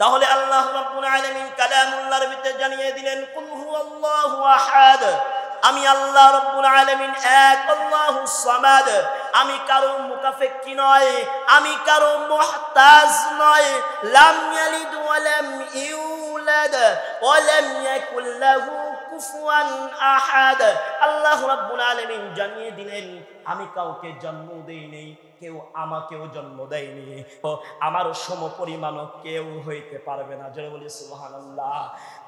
তাহলে আল্লাহ রাব্বুল আলামিন কালামুল্লাহর ভিতরে জানিয়ে দিলেন কুল হুয়াল্লাহু আহাদ, আমি আল্লাহ রাব্বুল আলামিন এক, আল্লাহুস সামাদ, আমি কারো মুকাফেক্কি নয়, আমি কারো মুহতাজ নয়, লাম ইয়ালিদ ওয়া লাম ইউলাদ ওয়া লাম ইয়াকুল লাহু কুফুয়ান আহাদ। আল্লাহ রাব্বুল আলামিন জানিয়ে দিলেন আমি কাউকে জন্ম দেই নাই, কেউ আমাকেও জন্ম দেয়নি, আমার সমপরিমাণ কেউ হইতে পারবে না। জোরে বলি সুবহানাল্লাহ।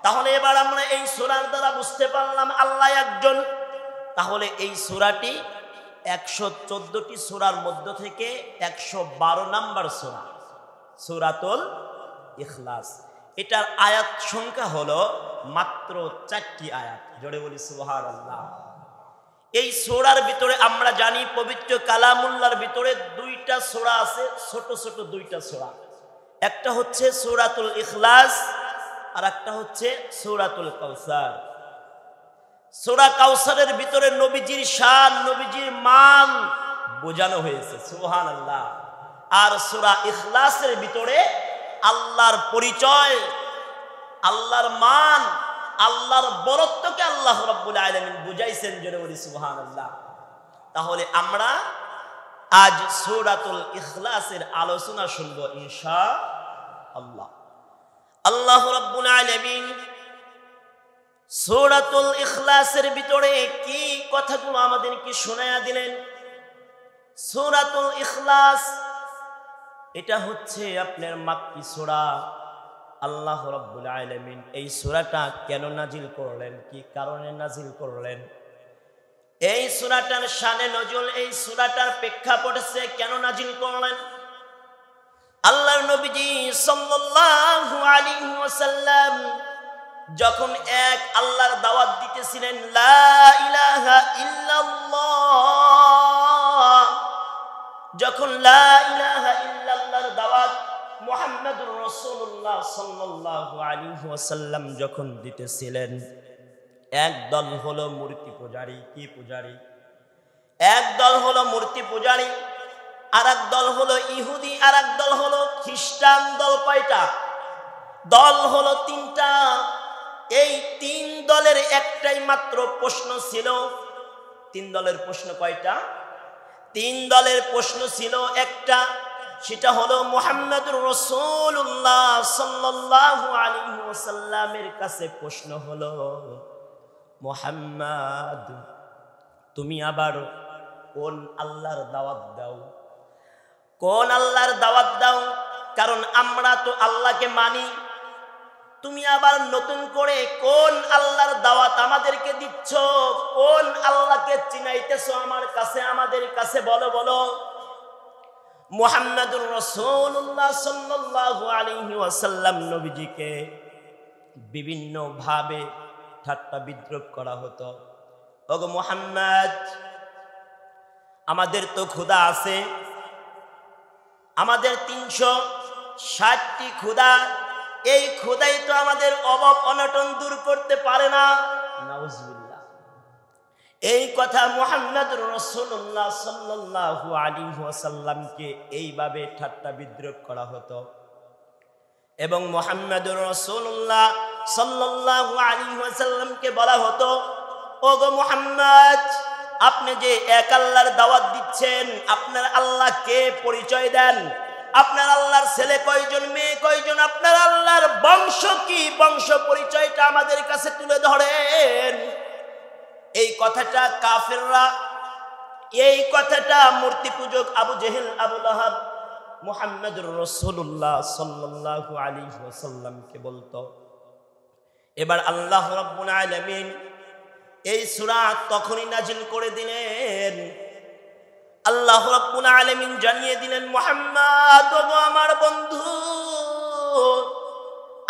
তাহলে এবার আমরা এই সূরার দ্বারা বুঝতে পারলাম আল্লাহ একজন। তাহলে এই সূরাটি 114টি সূরার মধ্য থেকে 112 নম্বর সূরা, সূরাতুল ইখলাস। এটার আয়াত সংখ্যা হলো মাত্র 4টি আয়াত। জোরে বলি সুবহানাল্লাহ। এই সূরার ভিতরে আমরা জানি পবিত্র কালামুল্লাহর ভিতরে 2টা সূরা আছে, ছোট ছোট 2টা সূরা। একটা হচ্ছে সূরাতুল ইখলাস আর একটা হচ্ছে সূরাতুল কাউসার। সূরা কাউসারের ভিতরে নবীজির শান, নবীজির মান বোঝানো হয়েছে, সুবহানাল্লাহ। আর সূরা ইখলাসের ভিতরে আল্লাহর পরিচয়, আল্লাহর মান, আল্লাহর বরত্বকে আল্লাহ রাব্বুল আলামিন বুঝাইছেন। জোরে বলি সুবহানাল্লাহ। তাহলে আমরা আজ সূরাতুল ইখলাসের আলোচনা শুনব ইনশাআল্লাহ। আল্লাহ রাব্বুল আলামিন সূরাতুল ইখলাসের ভিতরে কি কথাগুলো আমাদেরকে শোনায়া দিলেন। সূরাতুল ইখলাস এটা হচ্ছে আপনার মাক্কি সূরা। আল্লাহ রাব্বুল আলামিন এই সূরাটা কেন নাজিল করলেন, কি কারণে নাজিল করলেন, এই সূরাটার শানে নজুল, এই সূরাটার প্রেক্ষাপটে কেন নাজিল করলেন। আল্লাহর নবীজি সাল্লাল্লাহু আলাইহি ওয়াসাল্লাম যখন এক আল্লাহর দাওয়াত দিতেছিলেন, লা ইলাহা ইল্লাল্লাহ, যখন লা ইলাহা ইল্লাল্লাহর দাওয়াত মুহাম্মদুর রাসূলুল্লাহ সাল্লাল্লাহু আলাইহি ওয়াসাল্লাম যখন দিতেছিলেন, এক দল হলো মূর্তি পূজারী। কি পূজারী? এক দল হলো মূর্তি পূজারী, আর এক দল হলো ইহুদি, আর এক দল হলো খ্রিস্টান। দল কয়টা? দল হলো 3টা। এই 3 দলের একটাই মাত্র প্রশ্ন ছিল। 3 দলের প্রশ্ন কয়টা? 3 দলের প্রশ্ন ছিল একটা, সেটা হলো মুহাম্মদুর রাসূলুল্লাহ সাল্লাল্লাহু আলাইহি ওয়াসাল্লামের কাছে প্রশ্ন হলো, মুহাম্মদ তুমি আবার কোন আল্লাহর দাওয়াত দাও? কোন আল্লাহর দাওয়াত দাও? কারণ আমরা তো আল্লাহকে মানি, তুমি আবার নতুন করে কোন আল্লাহর দাওয়াত আমাদেরকে দিচ্ছ? কোন আল্লাহকে চিনাইতেছো আমার কাছে, আমাদের কাছে বলো বলো। মুহাম্মদুর রাসূলুল্লাহ সাল্লাল্লাহু আলাইহি ওয়াসাল্লাম নবীজিকে বিভিন্ন ভাবে ঠাট্টা বিদ্রূপ করা হতো। ওগো মুহাম্মদ, আমাদের তো ক্ষুধা আছে, আমাদের 360টি ক্ষুধা, এই ক্ষুধাই তো আমাদের অভাব অনটন দূর করতে পারে না। নাউজুবিল্লাহ। এই কথা মুহাম্মদুর রাসূলুল্লাহ সাল্লাল্লাহু আলাইহি ওয়াসাল্লামকে এইভাবে ঠাট্টা বিদ্রূপ করা হতো। এবং মুহাম্মদুর রাসূলুল্লাহ সাল্লাল্লাহু আলাইহি ওয়াসাল্লামকে বলা হতো, ওগো মুহাম্মদ, আপনি যে এক আল্লাহর দাওয়াত দিচ্ছেন, আপনার আল্লাহকে পরিচয় দেন। আপনার আল্লাহর ছেলে কয়জন, মেয়ে কয়জন, আপনার আল্লাহর বংশ কি, বংশ পরিচয়টা আমাদের কাছে তুলে ধরেন। এই কথাটা কাফেররা, এই কথাটা মূর্তি পূজক আবু জেহেল, আবু লাহাব মুহাম্মদুর রাসূলুল্লাহ সাল্লাল্লাহু আলাইহি ওয়াসাল্লামকে বলতো। এবার আল্লাহ রাব্বুল আলামিন এই সূরা তখনই নাজিল করে দিলেন। আল্লাহ রাব্বুল আলামিন জানিয়ে দিলেন, মুহাম্মদ ওগো আমার বন্ধু,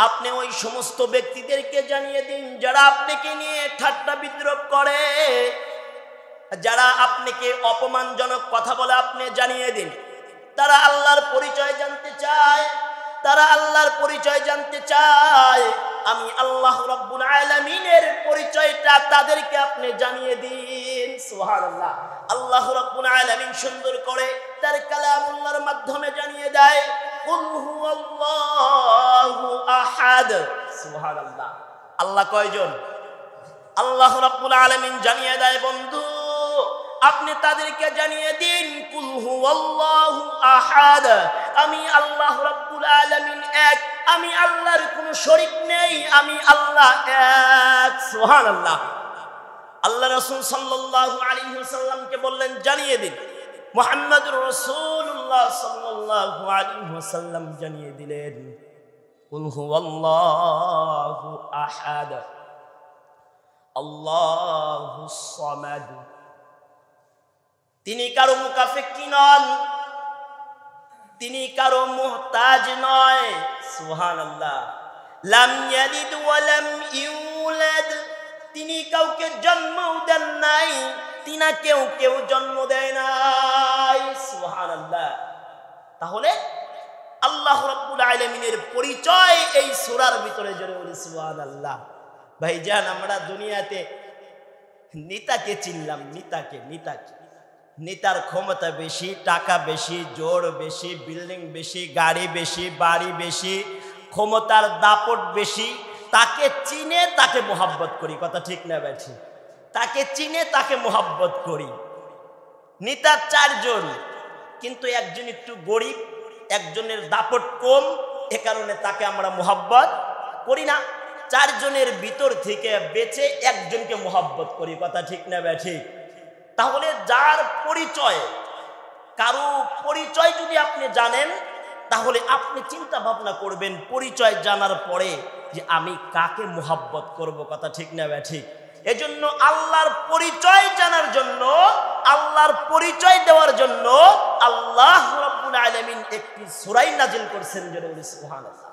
আপনি ওই সমস্ত ব্যক্তিদেরকে জানিয়ে দিন যারা আপনাকে নিয়ে ঠাট্টা বিদ্রূপ করে, যারা আপনাকে অপমানজনক কথা বলে, আপনি জানিয়ে দিন। তারা আল্লাহর পরিচয় জানতে চায়, তারা আল্লাহর পরিচয় জানতে চায়। আমি আল্লাহ রাব্বুল আলামিনের পরিচয়টা তাদেরকে আপনি জানিয়ে দিন। সুবহানাল্লাহ। আল্লাহ রাব্বুল আলামিন সুন্দর করে তার কালামুল্লাহর মাধ্যমে জানিয়ে দেয়, কুল হুয়াল্লাহু আহাদ। সুবহানাল্লাহ। আল্লাহ কয়জন? আল্লাহ রাব্বুল আলামিন জানিয়ে দেয়, বন্ধু আপনি তাদেরকে জানিয়ে দিন কুল হুয়াল্লাহু আহাদ, আমি আল্লাহ রাব্বুল আলামিন এক, আমি আল্লাহর কোনো শরীক নেই, আমি আল্লাহ এক। সুবহানাল্লাহ। আল্লাহ রাসূল সাল্লাল্লাহু আলাইহি ওয়াসাল্লামকে বললেন জানিয়ে দিন। মুহাম্মদুর রাসূলুল্লাহ সাল্লাল্লাহু আলাইহি ওয়াসাল্লাম জানিয়ে দিলেন কুল হুয়াল্লাহু আহাদ আল্লাহুস সামাদ। তিনি কারো মুকাফিকি নন, তিনি কারো মুহতাজ নয়। সুবহানাল্লাহ। লাম ইয়ালিদ ওয়া লাম ইউলাদ, তিনি কাউকে জন্মও দেন নাই, তিনাকেও কেউ জন্ম দেয় নাই। সুবহানাল্লাহ। তাহলে আল্লাহ রাব্বুল আলামিনের পরিচয় এই সূরার ভিতরে জড়িয়ে বলি সুবহানাল্লাহ। ভাইজান আমরা দুনিয়াতে নেতাকে চিনলাম, নেতাকে নেতার ক্ষমতা বেশি, টাকা বেশি, জোর বেশি, বিল্ডিং বেশি, গাড়ি বেশি, বাড়ি বেশি, ক্ষমতার দাপট বেশি, তাকে চিনে তাকে মোহাব্বত করি। কথা ঠিক না বেঠি? তাকে চিনে তাকে মোহাব্বত করি। নেতা চারজন, কিন্তু একজন একটু গরিব, একজনের দাপট কম, এ কারণে তাকে আমরা মোহাব্বত করি না। চারজনের ভিতর থেকে বেছে একজনকে মোহাব্বত করি। কথা ঠিক না বেঠি? তাহলে যার পরিচয়, কারো পরিচয় যদি আপনি জানেন, তাহলে আপনি চিন্তা ভাবনা করবেন পরিচয় জানার পরে যে আমি কাকে মোহাব্বত করব। কথা ঠিক না ঠিক? এজন্য আল্লাহর পরিচয় জানার জন্য, আল্লাহর পরিচয় দেওয়ার জন্য আল্লাহ রাব্বুল আলামিন একটি সূরা নাজিল করেছেন, যেটা বলি সুবহানাল্লাহ।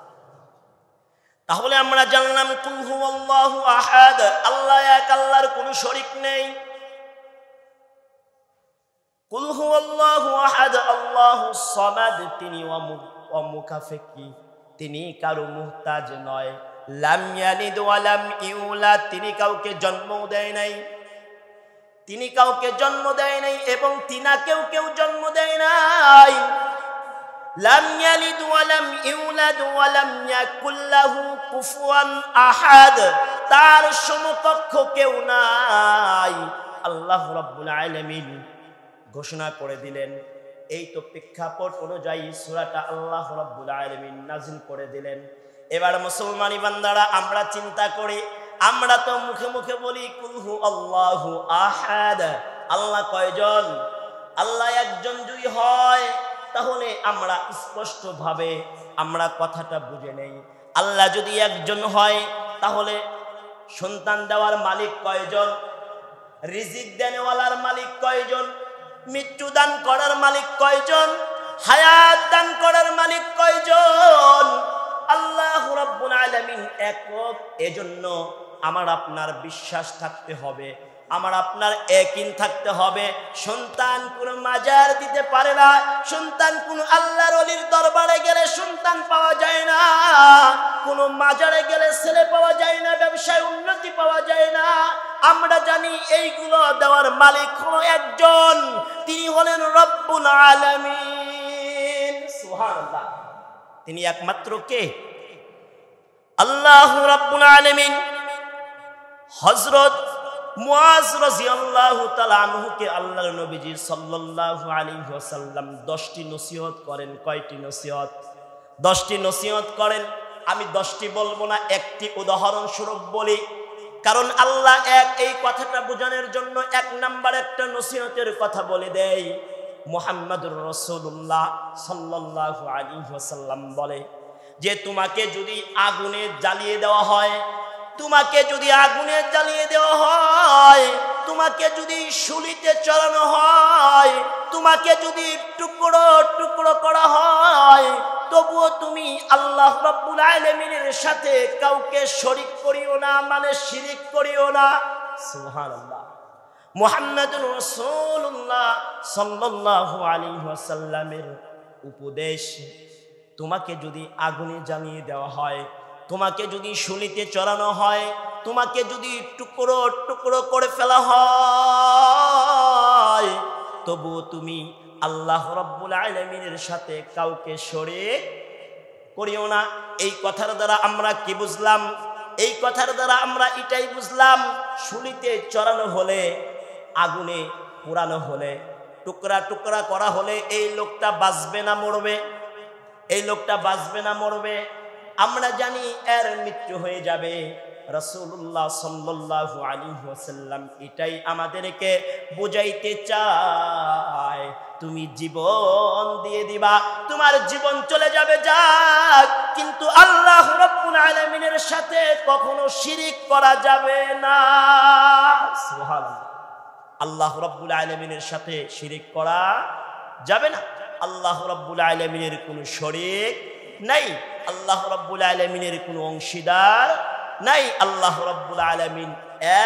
তাহলে আমরা জানলাম কুল হুয়াল্লাহু আহাদ, আল্লাহ এক, আল্লাহর কোনো শরীক নেই। কুল হুয়াল্লাহু আহাদ আল্লাহুস সামাদ, তিনি অমুখাফেকি, তিনি কারো মুহতাজ নয়। লাম ইয়ালিদ ওয়া লাম ইউলাদ, তিনি কাউকে জন্ম দেয় নাই, তিনি কাউকে জন্ম দেয় নাই এবং তিনাকেও কেউ জন্ম দেয় নাই। লাম ইয়ালিদ ওয়া লাম ইউলাদ ওয়া লাম ইয়াকুল লাহু কুফুয়ান আহাদ, তার সমকক্ষ কেউ নাই। আল্লাহ রাব্বুল আলামিন ঘোষণা করে দিলেন। এই তো প্রেক্ষাপট অনুযায়ী সূরাটা আল্লাহ রাব্বুল আলামিন নাযিল করে দিলেন। এবার মুসলমানি বান্দারা আমরা চিন্তা করি, আমরা তো মুখে মুখে বলি কুল হু আল্লাহু আহাদ, আল্লাহ কয়জন? আল্লাহ একজন যদি হয় তাহলে আমরা স্পষ্ট ভাবে আমরা কথাটা বুঝে নেই। আল্লাহ যদি একজন হয় তাহলে সন্তান দেওয়ার মালিক কয়জন? রিজিক দেনেওয়ালার মালিক কয়জন? মৃত্যু দান করার মালিক কয়জন? হায়াত দান করার মালিক কয়জন? আল্লাহ রাব্বুল আলামিন একক। এজন্য আমার আপনার বিশ্বাস থাকতে হবে, আমার আপনার ইয়াকিন থাকতে হবে। সন্তান কোনো মাজার দিতে পারে না, সন্তান কোনো আল্লাহর ওলির দরবারে গেলে সন্তান পাওয়া যায় না, কোনো মাজারে গেলে ছেলে পাওয়া যায় না, ব্যবসায় উন্নতি পাওয়া যায় না। আমরা জানি এইগুলো দেওয়ার মালিক হলো একজন, তিনি হলেন রব্বুল আলামিন। সুবহানাল্লাহ। তিনি একমাত্র কে? আল্লাহ রাব্বুল আলামিন হযরত মুআজ রাদিয়াল্লাহু তাআলা আনহুকে আল্লাহর নবীজি সাল্লাল্লাহু আলাইহি ওয়াসাল্লাম 10টি নসিহত করেন। কয়টি নসিহত? 10টি নসিহত করেন। আমি 10টি বলবো না, একটি উদাহরণ স্বরূপ বলি, কারণ আল্লাহ এক, এই কথাটা বোঝানোর জন্য 1 নাম্বার একটা নসিহতের কথা বলে দেয়। মুহাম্মদুর রাসূলুল্লাহ সাল্লাল্লাহু আলাইহি ওয়াসাল্লাম বলে যে তোমাকে যদি আগুনে জ্বালিয়ে দেওয়া হয়, তোমাকে যদি আগুনে জ্বালিয়ে দেওয়া হয়, তোমাকে যদি শুলিতে চড়ানো হয়, তোমাকে যদি টুকরো টুকরো করা হয়, তবুও তুমি আল্লাহ রাব্বুল আলামিনের সাথে কাউকে শরীক করিও না, মানে শিরিক করিও না। সুবহানাল্লাহ। মুহাম্মদুর রাসূলুল্লাহ সাল্লাল্লাহু আলাইহি ওয়াসাল্লামের উপদেশ, তোমাকে যদি আগুনে জ্বালিয়ে দেওয়া হয়, তোমাকে যদি শুলিতে চড়ানো হয়, তোমাকে যদি টুকরো টুকরো করে ফেলা হয়, তবুও তুমি আল্লাহ রাব্বুল আলামিনের সাথে কাউকে শরীক করিও না। এই কথার দ্বারা আমরা কি বুঝলাম? এই কথার দ্বারা আমরা এটাই বুঝলাম, শুলিতে চড়ানো হলে, আগুনে পোড়ানো হলে, টুকরা টুকরা করা হলে এই লোকটা বাঁচবে না মরবে? এই লোকটা বাঁচবে না মরবে? আমরা জানি এর মৃত্যু হয়ে যাবে। রাসূলুল্লাহ সাল্লাল্লাহু আলাইহি ওয়াসাল্লাম এটাই আমাদেরকে বুঝাইতে চায়, তুমি জীবন দিয়ে দিবা, তোমার জীবন চলে যাবে যাক, কিন্তু আল্লাহ রাব্বুল আলামিনের সাথে কখনো শিরিক করা যাবে না। সুবহানাল্লাহ। আল্লাহ রাব্বুল আলামিনের সাথে শিরিক করা যাবে না। আল্লাহ রাব্বুল আলামিনের কোনো শরীক নাই, আল্লাহ রাব্বুল আলামিনের কোনো অংশীদার নাই। আল্লাহ রাব্বুল আলামিন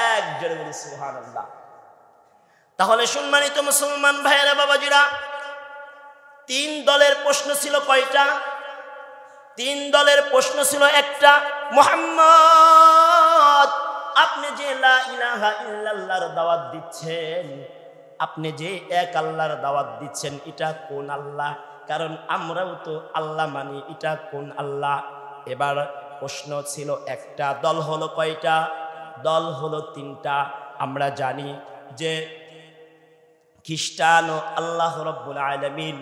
এক, জোরে বলি সুবহানাল্লাহ। তাহলে সম্মানিত মুসলমান ভাইয়েরা, বাবাজিরা, 3 দলের প্রশ্ন ছিল কয়টা? 3 দলের প্রশ্ন ছিল একটা, মুহাম্মদ আপনি যে লা ইলাহা ইল্লাল্লাহর দাওয়াত দিচ্ছেন, আপনি যে এক আল্লাহর দাওয়াত দিচ্ছেন, এটা কোন আল্লাহ? কারণ আমরাও তো আল্লাহ মানি, এটা কোন আল্লাহ? এবার প্রশ্ন ছিল একটা, দল হলো কয়টা? দল হলো 3টা। আমরা জানি যে খ্রিস্টানও আল্লাহ রাব্বুল আলামিন,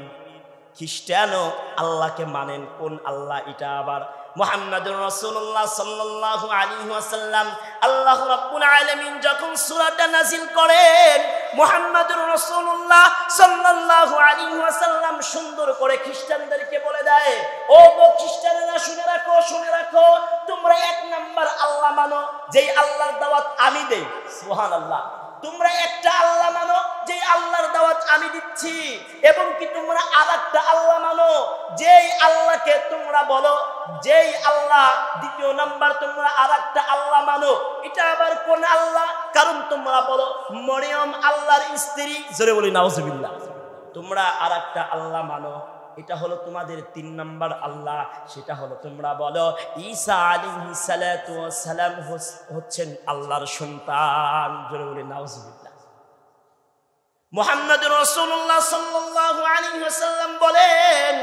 খ্রিস্টানও আল্লাহকে মানেন। কোন আল্লাহ? এটা আবার মুহাম্মদুর রাসূলুল্লাহ সাল্লাল্লাহু আলাইহি ওয়াসাল্লাম, আল্লাহ রাব্বুল আলামিন যখন সূরাটা নাযিল করেন, মুহাম্মদুর রাসূলুল্লাহ সাল্লাল্লাহু আলাইহি ওয়াসাল্লাম সুন্দর করে খ্রিস্টানদেরকে বলে দেয়, ও গো খ্রিস্টানেরা, শুনে রাখো, শুনে রাখো, তোমরা 1 নাম্বার আল্লাহ মানো, যেই আল্লাহর দাওয়াত আমি দেই। সুবহানাল্লাহ। তোমরা একটা আল্লাহ মানো, যেই আল্লাহর দাওয়াত আমি দিচ্ছি, এবং কি তোমরা আরেকটা আল্লাহ মানো, যেই আল্লাহকে তোমরা বলো, যেই আল্লাহ। 2 নাম্বার, তোমরা আরেকটা আল্লাহ মানো, এটা আবার কোন আল্লাহ? কারণ তোমরা বলো মরিয়ম আল্লাহর স্ত্রী, জোরে বলি নাউজুবিল্লাহ। তোমরা আরেকটা আল্লাহ মানো, এটা হলো তোমাদের 3 নাম্বার আল্লাহ, সেটা হলো তোমরা বলো ঈসা আলাইহিস সালাতু ওয়াস সালাম হচ্ছেন আল্লাহর সন্তান, জোরে বলি নাউজুবিল্লাহ। মুহাম্মদুর রাসূলুল্লাহ সাল্লাল্লাহু আলাইহি ওয়াসাল্লাম বলেন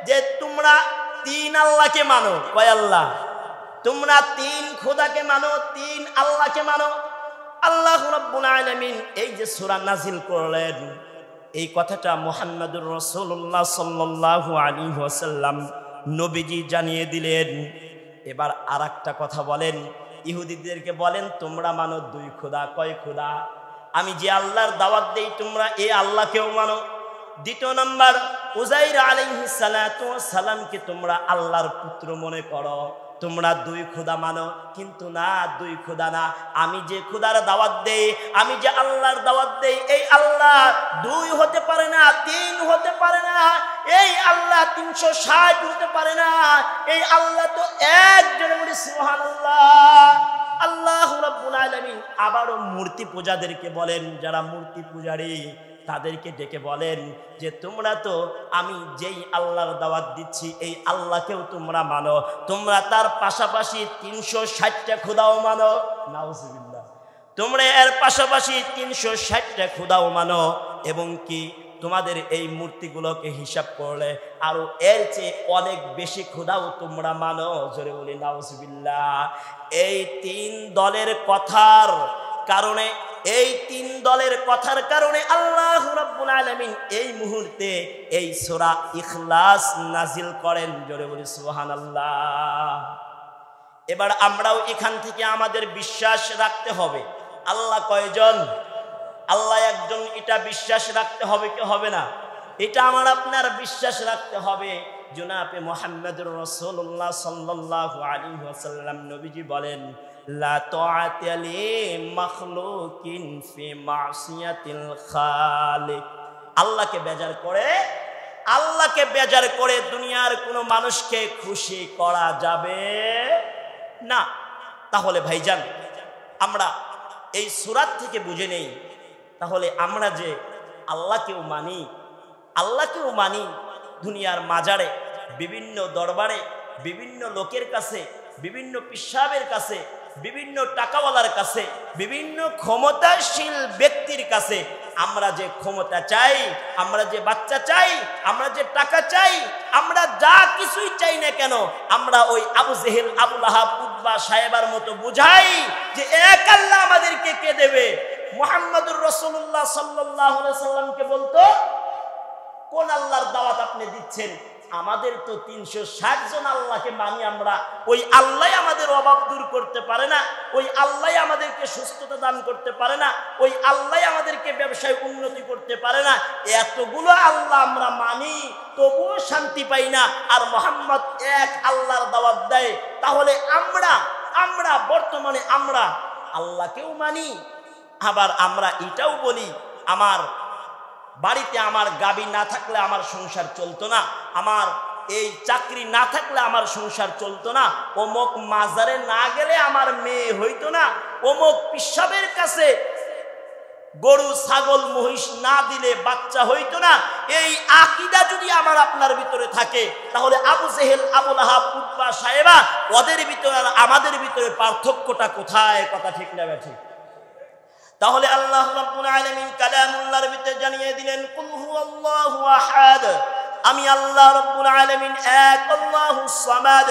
যে তোমরা 3 আল্লাহকে মানো। কয় আল্লাহ? তোমরা 3 খোদাকে মানো, 3 আল্লাহকে মানো। আল্লাহ রাব্বুল আলামিন এই যে সূরা নাযিল করলেন, এই কথাটা মুহাম্মদুর রাসূলুল্লাহ সাল্লাল্লাহু আলাইহি ওয়াসাল্লাম নবীজি জানিয়ে দিলেন। এবার আরেকটা কথা বলেন, ইহুদিদেরকে বলেন তোমরা মানো 2 খোদা। কয় খোদা? আমি যে আল্লাহর দাওয়াত দেই তোমরা এই আল্লাহকেও মানো। 2 নাম্বার, উযাইর আলাইহিস সালাতু ওয়াস সালামকে তোমরা আল্লাহর পুত্র মনে করো, তোমরা 2 খোদা মানো। কিন্তু না, 2 খোদা না, আমি যে খোদার দাওয়াত দেই, আমি যে আল্লাহর দাওয়াত দেই, এই আল্লাহ 2 হতে পারে না, 3 হতে পারে না, এই আল্লাহ 360 হতে পারে না, এই আল্লাহ তো এক। জনে বলি সুবহানাল্লাহ। আল্লাহ রাব্বুল আলামিন আবারও মূর্তি পূজাদেরকে বলেন, যারা মূর্তি পূজারী তাদেরকে ডেকে বলেন যে তোমরা তো আমি যেই আল্লাহর দাওয়াত দিচ্ছি এই আল্লাহকেও তোমরা মানো, তোমরা তার পাশাপাশি 360টা খোদাও মানো। নাউজুবিল্লাহ। তোমরা এর পাশাপাশি 360টা খোদাও মানো, এবং কি তোমাদের এই মূর্তিগুলোকে হিসাব করলে আরো এর চেয়ে অনেক বেশি খোদাও তোমরা মানো। জোরে বলি নাউজুবিল্লাহ। এই 3 দলের কথার কারণে, এই 3 দলের কথার কারণে আল্লাহ রাব্বুল আলামিন এই মুহূর্তে এই সূরা ইখলাস নাজিল করেন। জোরে বলি সুবহানাল্লাহ। এবার আমরাও এখান থেকে আমাদের বিশ্বাস রাখতে হবে আল্লাহ কয়জন? আল্লাহ একজন, এটা বিশ্বাস রাখতে হবে কি হবে না? এটা আমার আপনার বিশ্বাস রাখতে হবে। জনাবে মুহাম্মদুর রাসূলুল্লাহ সাল্লাল্লাহু আলাইহি ওয়াসাল্লাম নবীজি বলেন, লা তাআতা লি মাখলুকিন ফি মাসিয়াতিল খালিক। আল্লাহকে বেজার করে দুনিয়ার কোনো মানুষকে খুশি করা যাবে না। তাহলে ভাইজান, আমরা এই সূরা থেকে বুঝে নেই, তাহলে আমরা যে আল্লাহকেও মানি, দুনিয়ার মাজারে, বিভিন্ন দরবারে, বিভিন্ন লোকের কাছে, বিভিন্ন পিসাবের কাছে, বিভিন্ন টাকাওয়ালার কাছে, বিভিন্ন ক্ষমতাশীল ব্যক্তির কাছে আমরা যে ক্ষমতা চাই, আমরা যে বাচ্চা চাই, আমরা যে টাকা চাই, আমরা যা কিছুই চাই না কেন, আমরা ওই আবু জেহেল, আবু লাহাব, উতবা সাহেবার মতো বুঝাই যে এক আল্লাহ আমাদেরকে কে দেবে। মুহাম্মদুর রাসূলুল্লাহ সাল্লাল্লাহু আলাইহি সাল্লামকে বলতো, কোন আল্লাহর দাওয়াত আপনি দিচ্ছেন? আমাদের তো 360 জন আল্লাহকে মানি আমরা, ওই আল্লাহ আমাদের অভাব দূর করতে পারে না, ওই আল্লাহ আমাদেরকে সুস্থতা দান করতে পারে না, ওই আল্লাহ আমাদেরকে ব্যবসায় উন্নতি করতে পারে না, এতগুলো আল্লাহ আমরা মানি তবুও শান্তি পাই না। আর মুহাম্মদ এক আল্লাহর দাওয়াত দেয়, তাহলে আমরা বর্তমানে আমরা আল্লাহকেও মানি, আবার আমরা এটাও বলি আমার বাড়িতে আমার গাবি না থাকলে আমার সংসার চলতো না, আমার এই চাকরি না থাকলে আমার সংসার চলতো না, অমুক মাজারে না গেলে আমার মেয়ে হইতো না, অমুক পিসাবের কাছে গরু ছাগল মহিষ না দিলে বাচ্চা হইতো না। এই আকীদা যদি আমার আপনার ভিতরে থাকে, তাহলে আবু জেহেল, আবু লাহাব, উতবা সাহেবা, ওদের ভিতরে আর আমাদের ভিতরে পার্থক্যটা কোথায়? কথা ঠিক না ব্যাঠি? তাহলে আল্লাহ রাব্বুল আলামিন কালামুল্লাহর ভিতরে জানিয়ে দিলেন, কুল হুয়াল্লাহু আহাদ, আমি আল্লাহ রাব্বুল আলামিন এক, আল্লাহুস সামাদ,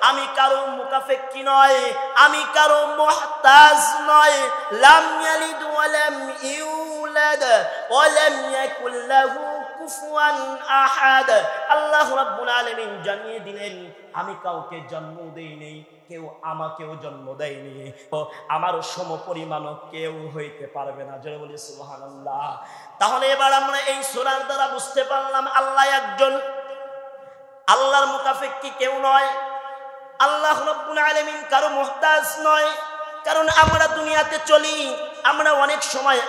আমি কারো মুকাফেক্কি নয়, আমি কারো মুহতাজ নয়, লাম ইয়ালিদ ওয়া লাম ইউলাদ ওয়া লাম ইয়াকুল লাহু কুফুয়ান আহাদ। আল্লাহ রাব্বুল আলামিন জানিয়ে দিলেন, আমি কাউকে জন্ম দেই নাই, কেউ আমাকেও জন্ম দেয়নি, ও আমার সমপরিমাণও কেউ হইতে পারবে না। জোরে বলি সুবহানাল্লাহ। তাহলে এবার আমরা এই সূরার দ্বারা বুঝতে পারলাম আল্লাহ একজন, আল্লাহর মুকাফেক্কি কেউ নয়, আল্লাহ রাব্বুল আলামিন কারো মুহতাজ নয়। কারণ আমরা দুনিয়াতে চলি, আমরা অনেক সময়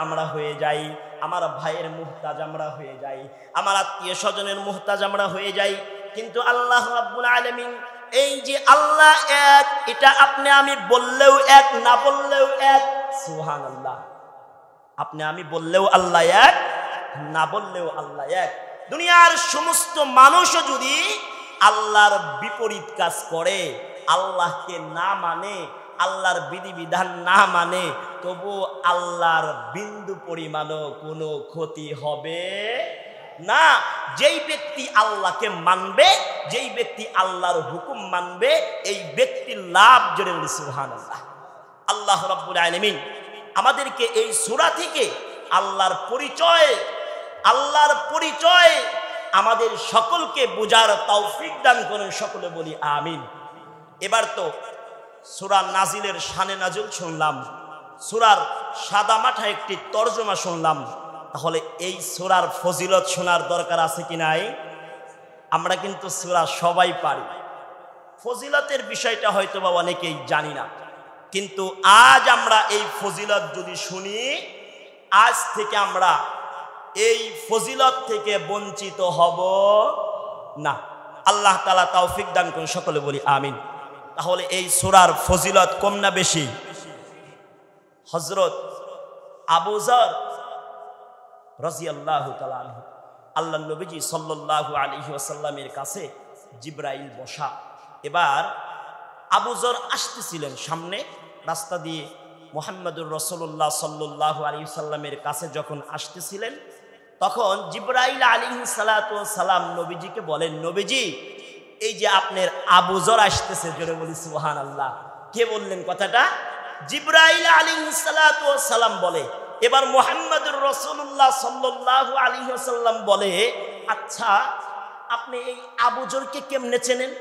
আমরা হয়ে যাই, আমার ভাইয়ের মুহতাজ আমরা হয়ে যাই, আমার আত্মীয় স্বজনের মুহতাজ আমরা হয়ে যাই, কিন্তু আল্লাহ রাব্বুল আলামিন এই যে আল্লাহ এক, এটা আপনি আমি বললেও এক, না বললেও এক। সুবহানাল্লাহ। আপনি আমি বললেও আল্লাহ এক, না বললেও আল্লাহ এক। দুনিয়ার সমস্ত মানুষও যদি আল্লাহর বিপরীত কাজ করে, আল্লাহকে না মানে, আল্লাহর বিধিবিধান না মানে, তবু আল্লাহর বিন্দু পরিমাণও কোনো ক্ষতি হবে না। যেই ব্যক্তি আল্লাহকে মানবে, যেই ব্যক্তি আল্লাহর হুকুম মানবে, এই ব্যক্তির লাভ। জোরে বলি সুবহানাল্লাহ। আল্লাহ রাব্বুল আলামিন আমাদেরকে এই সূরা থেকে আল্লাহর পরিচয় আমাদের সকলকে বোঝার তৌফিক দান করেন। সকলে বলি আমিন। এবার তো সূরা নাজিলের শানে নাজুল শুনলাম, সূরার সাদামাঠা একটি তরজমা শুনলাম, তাহলে এই সূরার ফজিলত শোনার দরকার আছে কি নাই? আমরা কিন্তু সূরা সবাই পারি, ফজিলতের বিষয়টা হয়তো বা অনেকেই জানি না, কিন্তু আজ আমরা এই ফজিলত যদি শুনি, আজ থেকে আমরা এই ফজিলত থেকে বঞ্চিত হব না। আল্লাহ তাআলা তৌফিক দান করুন। সকলে বলি আমিন। তাহলে এই সূরার ফজিলত কম না বেশি? হযরত আবু যর রাদিয়াল্লাহু তাআলা আনহু, আল্লাহর নবীজি সাল্লাল্লাহু আলাইহি ওয়াসাল্লামের কাছে জিবরাইল বসা। এবার আবু যর আসতেছিলেন সামনে রাস্তা দিয়ে, মুহাম্মদুর রাসূলুল্লাহ সাল্লাল্লাহু আলাইহি ওয়াসাল্লামের কাছে যখন আসতেছিলেন, তখন জিবরাইল আলাইহিস সালাতু ওয়াস সালাম নবীজিকে বলেন, নবীজি এই যে আপনার আবু যর আসতেছে। জোরে বলি সুবহানাল্লাহ। কে বললেন কথাটা? জিবরাইল আলাইহিস সালাতু ওয়াস সালাম বলে। এবার মুহাম্মদুর রাসূলুল্লাহ সাল্লাল্লাহু আলাইহি ওয়াসাল্লাম বলে, আচ্ছা আপনি এই আবু যরকে কেমনে চেনেন?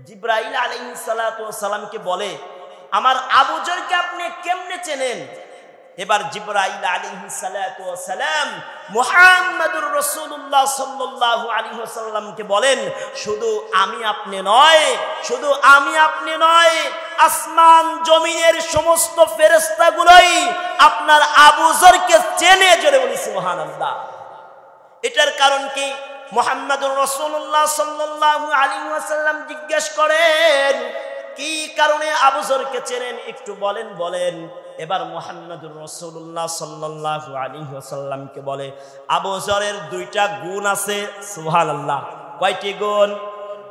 জিবরাইল আলাইহিস সালাতু ওয়াস সালামকে বলে, আমার আবু যরকে আপনি কেমনে চেনেন? এবার জিবরাইল আলাইহিস সালাতু ওয়াস সালাম মুহাম্মদুর রাসূলুল্লাহ সাল্লাল্লাহু আলাইহি ওয়াসাল্লামকে বলেন, শুধু আমি আপনি নয়, আসমান জমিনের সমস্ত ফেরেশতাগুলোই আপনার আবু যরকে চেনে। জোরে বলি সুবহানাল্লাহ। এটার কারণ কি? মুহাম্মদুর রাসূলুল্লাহ সাল্লাল্লাহু আলাইহি ওয়াসাল্লাম জিজ্ঞেস করেন, কি কারণে আবু যরকে চেনেন একটু বলেন। এবার মুহাম্মদুর রাসূলুল্লাহ সাল্লাল্লাহু আলাইহি ওয়াসাল্লামকে বলে, আবু যরের দুইটা গুণ আছে। সুবহানাল্লাহ। কয়টি গুণ?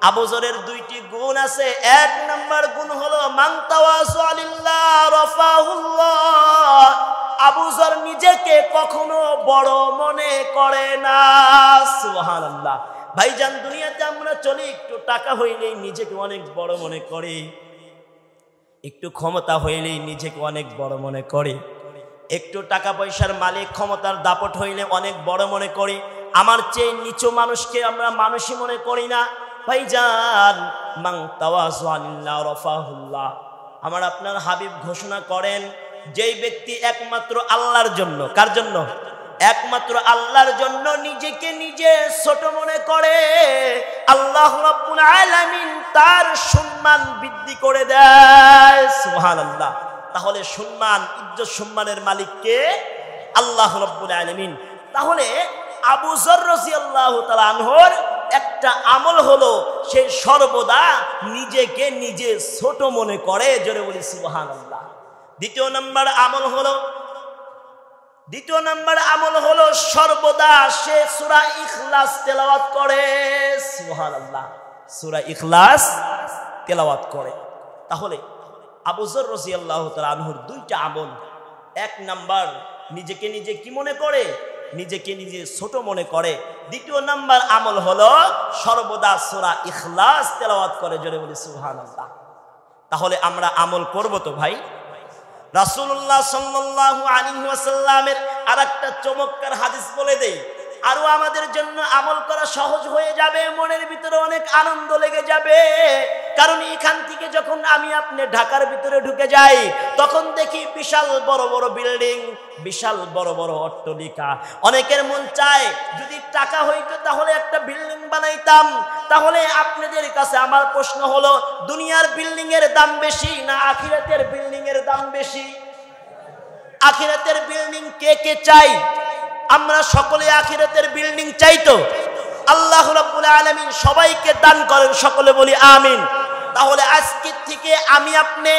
আবু যরের দুইটি গুণ আছে। এক নাম্বার গুণ হলো মান তাওয়াযা লিল্লাহ রাফাহুল্লাহ। আবু যর নিজেকে কখনো বড় মনে করে না। সুবহানাল্লাহ। ভাইজান, দুনিয়াতে আমরা চলি, একটু টাকা হইলেই নিজেকে অনেক বড় মনে করি, একটু ক্ষমতা হইলেই নিজেকে অনেক বড় মনে করি, একটু টাকা পয়সার মালিক ক্ষমতার দাপট হইলে অনেক বড় মনে করি। আমার চেয়ে নিচু মানুষকে আমরা মানুষই মনে করি না। ভাইজান, মান তাওয়াযা লিল্লাহি রাফাহুল্লাহ। আমার আপনার হাবিব ঘোষণা করেন, যেই ব্যক্তি একমাত্র আল্লাহর জন্য, কার জন্য? একমাত্র আল্লাহর জন্য নিজেকে নিজে ছোট মনে করে, আল্লাহ রাব্বুল আলামিন তার সম্মান বৃদ্ধি করে দেয়। সুবহানাল্লাহ। তাহলে সম্মান, ইজ্জত, সম্মানের মালিক কে? আল্লাহ রাব্বুল আলামিন। তাহলে আবু যর রাদিয়াল্লাহু তাআলা আনহুর একটা আমল হলো, সে সর্বদা নিজেকে নিজে ছোট মনে করে। জোরে বলি সুবহানাল্লাহ। দ্বিতীয় নাম্বার আমল হলো সর্বদা সে সূরা ইখলাস তেলাওয়াত করে। সুবহানাল্লাহ। সূরা ইখলাস তেলাওয়াত করে। তাহলে আবু যর রাদিয়াল্লাহু তাআলা আনহুর দুইটা আমল। এক নাম্বার, নিজেকে নিজে কি মনে করে? নিজেকে নিজে ছোট মনে করে। দ্বিতীয় নাম্বার আমল হলো সর্বদা সূরা ইখলাস তেলাওয়াত করে। জোরে বলি সুবহানাল্লাহ। তাহলে আমরা আমল করব তো ভাই? রাসূলুল্লাহ সাল্লাল্লাহু আলাইহি ওয়াসাল্লামের আরেকটা চমৎকার হাদিস বলে দেই, আরো আমাদের জন্য আমল করা সহজ হয়ে যাবে, মনের ভিতরে অনেক আনন্দ লেগে যাবে। কারণ এখান থেকে যখন আমি আপনি ঢাকার ভিতরে ঢুকে যাই, তখন দেখি বিশাল বড় বড় বিল্ডিং, বিশাল বড় বড় অট্টালিকা। অনেকের মন চায় যদি টাকা হইতো তাহলে একটা বিল্ডিং বানাইতাম। তাহলে আপনাদের কাছে আমার প্রশ্ন হলো, দুনিয়ার বিল্ডিং এর দাম বেশি না আখিরাতের বিল্ডিং এর দাম বেশি? আখিরাতের বিল্ডিং কে কে চাই? আমরা সকলে আখিরাতের বিল্ডিং চাই তো? আল্লাহ রাব্বুল আলামিন সবাইকে দান করেন, সকলে বলি আমিন। তাহলে আজকে থেকে আমি আপনি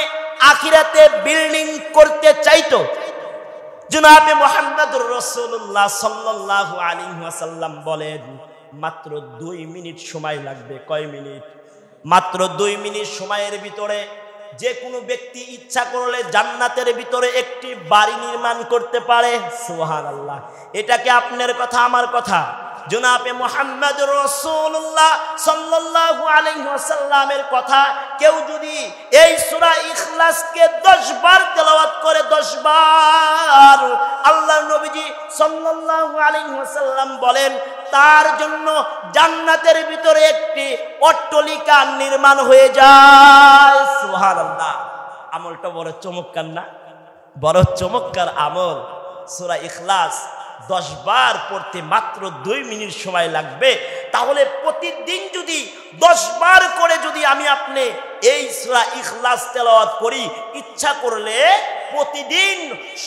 আখিরাতে বিল্ডিং করতে চাই তো? জনাবে মুহাম্মদুর রাসূলুল্লাহ সাল্লাল্লাহু আলাইহি ওয়াসাল্লাম বলেন, মাত্র 2 মিনিট সময় লাগবে। কয় মিনিট? মাত্র 2 মিনিট সময়ের ভিতরে যে কোনো ব্যক্তি ইচ্ছা করলে জান্নাতের ভিতরে একটি বাড়ি নির্মাণ করতে পারে। সুবহানাল্লাহ। এটা কি আপনার কথা, আমার কথা? জনাবে মুহাম্মদুর রাসূলুল্লাহ সাল্লাল্লাহু আলাইহি ওয়াসাল্লামের কথা। কেউ যদি এই সূরা ইখলাসকে 10 বার তেলাওয়াত করে, 10 বার, আল্লাহর নবীজি সাল্লাল্লাহু আলাইহি ওয়াসাল্লাম বলেন তার জন্য জান্নাতের ভিতরে একটি অট্টালিকা নির্মাণ হয়ে যায়। সুবহানাল্লাহ। আমলটা বড় চমৎকার না? বড় চমৎকার আমল। সূরা ইখলাস 10 বার পড়তে মাত্র 2 মিনিট সময় লাগবে। তাহলে প্রতিদিন যদি 10 বার করে যদি আমি আপনি এই সূরা ইখলাস তেলাওয়াত করি, ইচ্ছা করলে প্রতিদিন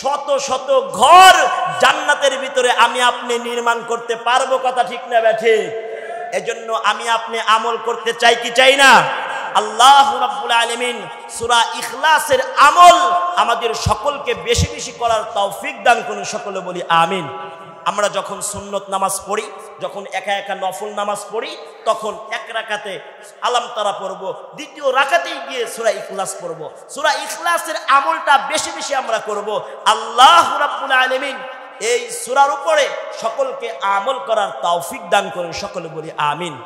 শত শত ঘর জান্নাতের ভিতরে আমি আপনি নির্মাণ করতে পারবো। কথা ঠিক না ব্যাঠিক? এজন্য আমি আপনি আমল করতে চাই কি চাই না? আল্লাহ রাব্বুল আলামিন সূরা ইখলাসের আমল আমাদের সকলকে বেশি বেশি করার তৌফিক দান করুন, সকলে বলি আমিন। আমরা যখন সুন্নত নামাজ পড়ি, যখন একা একা নফল নামাজ পড়ি, তখন এক রাকাতে আলাম তারা পড়ব, দ্বিতীয় রাকাতেই গিয়ে সূরা ইখলাস পড়ব। সূরা ইখলাসের আমলটা বেশি বেশি আমরা করব। আল্লাহ রাব্বুল আলামিন এই সূরার উপরে সকলকে আমল করার তৌফিক দান করুন, সকলে বলি আমিন।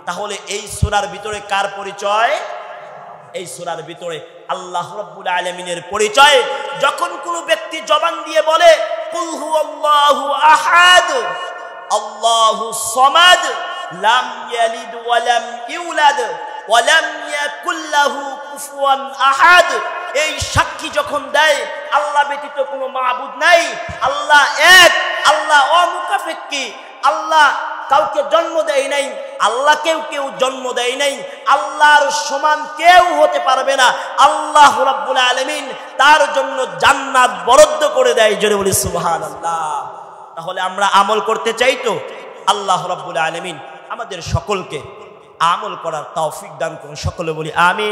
তাহলে এই সূরার ভিতরে কার পরিচয়? এই সূরার ভিতরে আল্লাহ রাব্বুল আলামিনের পরিচয়। যখন কোনো ব্যক্তি জবান দিয়ে বলে কুল হুয়াল্লাহু আহাদ আল্লাহুস সামাদ লাম ইয়ালিদ ওয়া লাম ইউলাদ ওয়া লাম ইয়াকুল লাহু কুফুয়ান আহাদ, এই সাক্ষী যখন দেয় আল্লাহ ব্যতীত কোনো মাবুদ নাই, আল্লাহ এক, আল্লাহ অমুকাফেক্কি, আল্লাহ কাউকে জন্ম দেয় নাই, আল্লাহ কেউ জন্ম দেয় নাই, আল্লাহর সমান কেউ হতে পারবে না। আল্লাহ রাব্বুল আলামিন তার জন্য জান্নাত বরাদ্দ করে দেয়। জোরে বলি সুবহানাল্লাহ। তাহলে আমরা আমল করতে চাই তো? আল্লাহ রাব্বুল আলামিন আমাদের সকলকে আমল করার তৌফিক দান করুন, সকলে বলি আমিন।